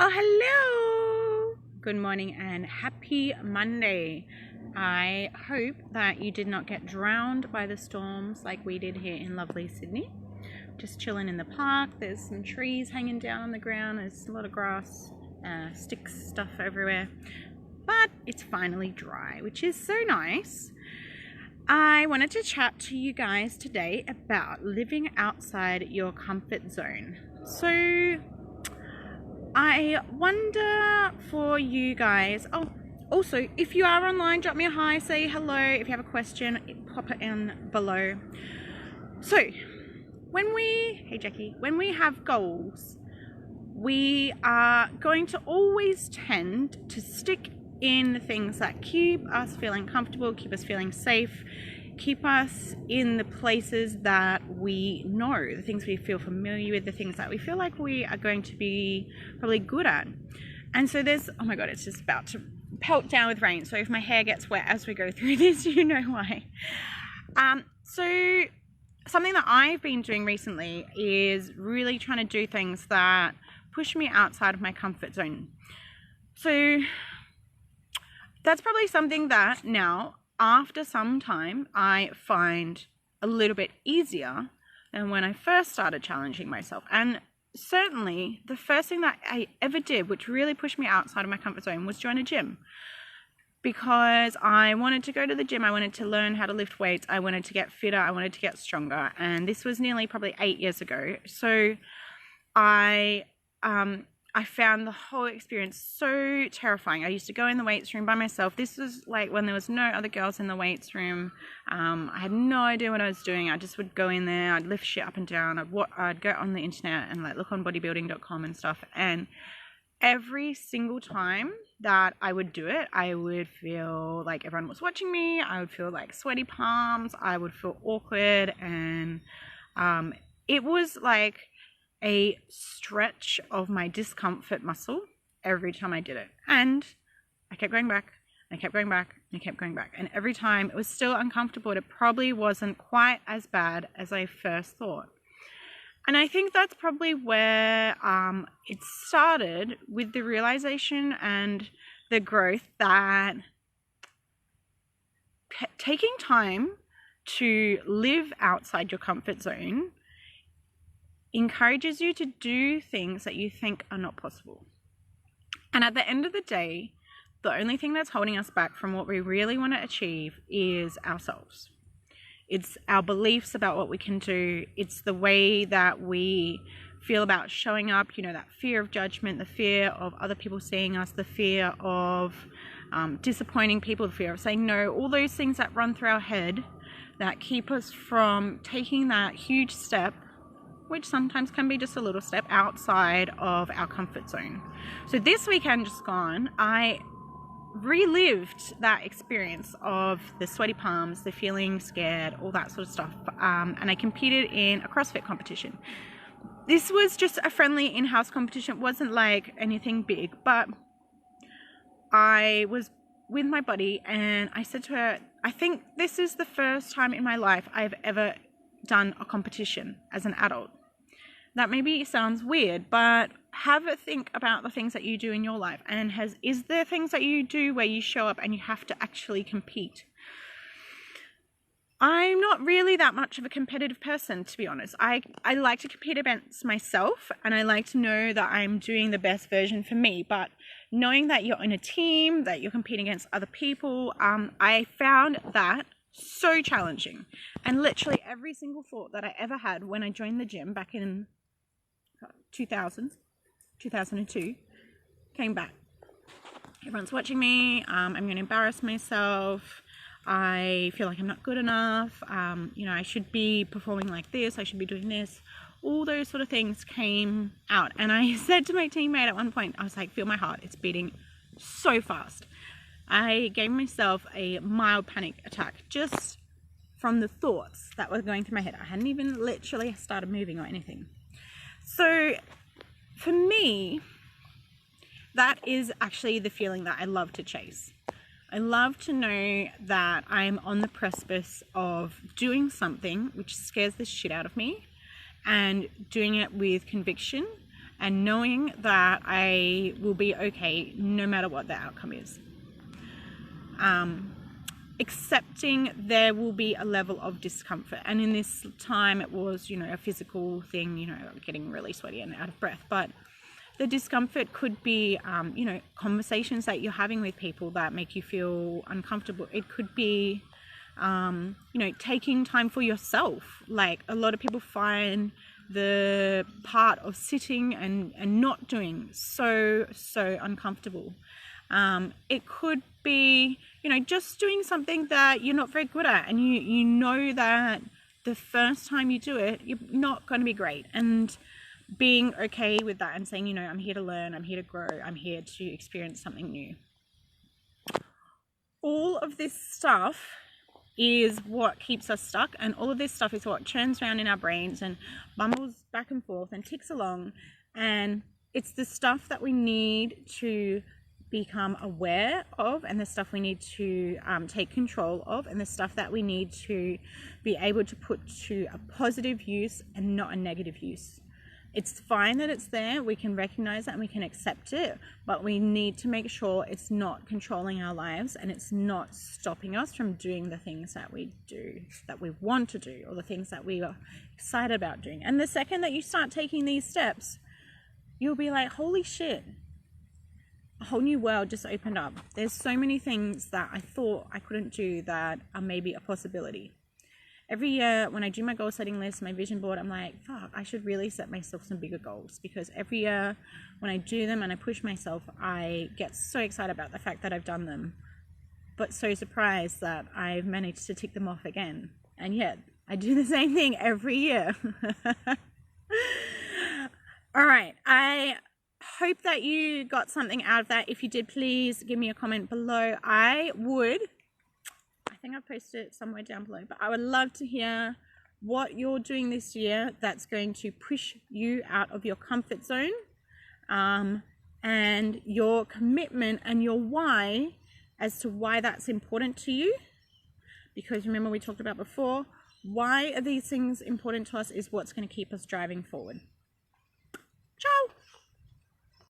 Oh, hello! Good morning and happy Monday. I hope that you did not get drowned by the storms like we did here in lovely Sydney. Just chilling in the park. There's some trees hanging down on the ground. There's a lot of grass, sticks, stuff everywhere. But it's finally dry, which is so nice. I wanted to chat to you guys today about living outside your comfort zone. So I wonder for you guys, also if you are online, drop me a hi, say hello. If you have a question, pop it in below. So when we have goals, we are going to always tend to stick in the things that keep us feeling comfortable, keep us feeling safe, keep us in the places that we know, the things we feel familiar with, the things that we feel like we are going to be probably good at. And so there's, oh my God, it's just about to pelt down with rain. So if my hair gets wet as we go through this, you know why. So something that I've been doing recently is really trying to do things that push me outside of my comfort zone. So that's probably something that now, after some time, I find a little bit easier than when I first started challenging myself. And certainly the first thing that I ever did, which really pushed me outside of my comfort zone, was join a gym. Because I wanted to go to the gym, I wanted to learn how to lift weights, I wanted to get fitter, I wanted to get stronger. And this was nearly probably 8 years ago. So I found the whole experience so terrifying. I used to go in the weights room by myself. This was like when there was no other girls in the weights room. I had no idea what I was doing. I just would go in there, I'd lift shit up and down. I'd go on the internet and like look on bodybuilding.com and stuff. And every single time that I would do it, I would feel like everyone was watching me. I would feel like sweaty palms. I would feel awkward. And it was like a stretch of my discomfort muscle every time I did it. And I kept going back, and I kept going back, and I kept going back. And every time it was still uncomfortable. It probably wasn't quite as bad as I first thought. And I think that's probably where it started, with the realization and the growth that taking time to live outside your comfort zone encourages you to do things that you think are not possible. And at the end of the day, the only thing that's holding us back from what we really want to achieve is ourselves. It's our beliefs about what we can do. It's the way that we feel about showing up, that fear of judgment, the fear of other people seeing us, the fear of disappointing people, the fear of saying no, all those things that run through our head that keep us from taking that huge step, which sometimes can be just a little step outside of our comfort zone. So this weekend just gone, I relived that experience of the sweaty palms, the feeling scared, all that sort of stuff. And I competed in a CrossFit competition. This was just a friendly in-house competition. It wasn't like anything big, but I was with my buddy and I said to her, I think this is the first time in my life I've ever done a competition as an adult. That maybe sounds weird, but have a think about the things that you do in your life. And is there things that you do where you show up and you have to actually compete? I'm not really that much of a competitive person, to be honest. I like to compete against myself, and I like to know that I'm doing the best version for me. But knowing that you're in a team, that you're competing against other people, I found that so challenging. And literally every single thought that I ever had when I joined the gym back in 2002 came back. Everyone's watching me. I'm going to embarrass myself. I feel like I'm not good enough. I should be performing like this. I should be doing this. All those sort of things came out. And I said to my teammate at one point, I was like, feel my heart. It's beating so fast. I gave myself a mild panic attack just from the thoughts that were going through my head. I hadn't even literally started moving or anything. So for me, that is actually the feeling that I love to chase. I love to know that I'm on the precipice of doing something which scares the shit out of me, and doing it with conviction and knowing that I will be okay no matter what the outcome is. Accepting there will be a level of discomfort, and in this time it was, a physical thing, getting really sweaty and out of breath, but the discomfort could be, conversations that you're having with people that make you feel uncomfortable. It could be, taking time for yourself. Like, a lot of people find the part of sitting and not doing so uncomfortable. It could be, just doing something that you're not very good at, and you know that the first time you do it, you're not going to be great, and being okay with that and saying, I'm here to learn, I'm here to grow, I'm here to experience something new. All of this stuff is what keeps us stuck, and all of this stuff is what churns around in our brains and bumbles back and forth and ticks along, and it's the stuff that we need to become aware of, and the stuff we need to take control of, and the stuff that we need to be able to put to a positive use and not a negative use. It's fine that it's there, we can recognize that and we can accept it, but we need to make sure it's not controlling our lives, and it's not stopping us from doing the things that we do, that we want to do, or the things that we are excited about doing. And the second that you start taking these steps, you'll be like, holy shit, a whole new world just opened up. There's so many things that I thought I couldn't do that are maybe a possibility. Every year when I do my goal setting list, my vision board, I'm like, fuck, I should really set myself some bigger goals, because every year when I do them and I push myself, I get so excited about the fact that I've done them, but so surprised that I've managed to tick them off again. And yet I do the same thing every year. All right. I hope that you got something out of that. If you did, please give me a comment below. I think I've posted it somewhere down below, but I would love to hear what you're doing this year that's going to push you out of your comfort zone, and your commitment and your why as to why that's important to you. Because remember, we talked about before, why are these things important to us is what's going to keep us driving forward.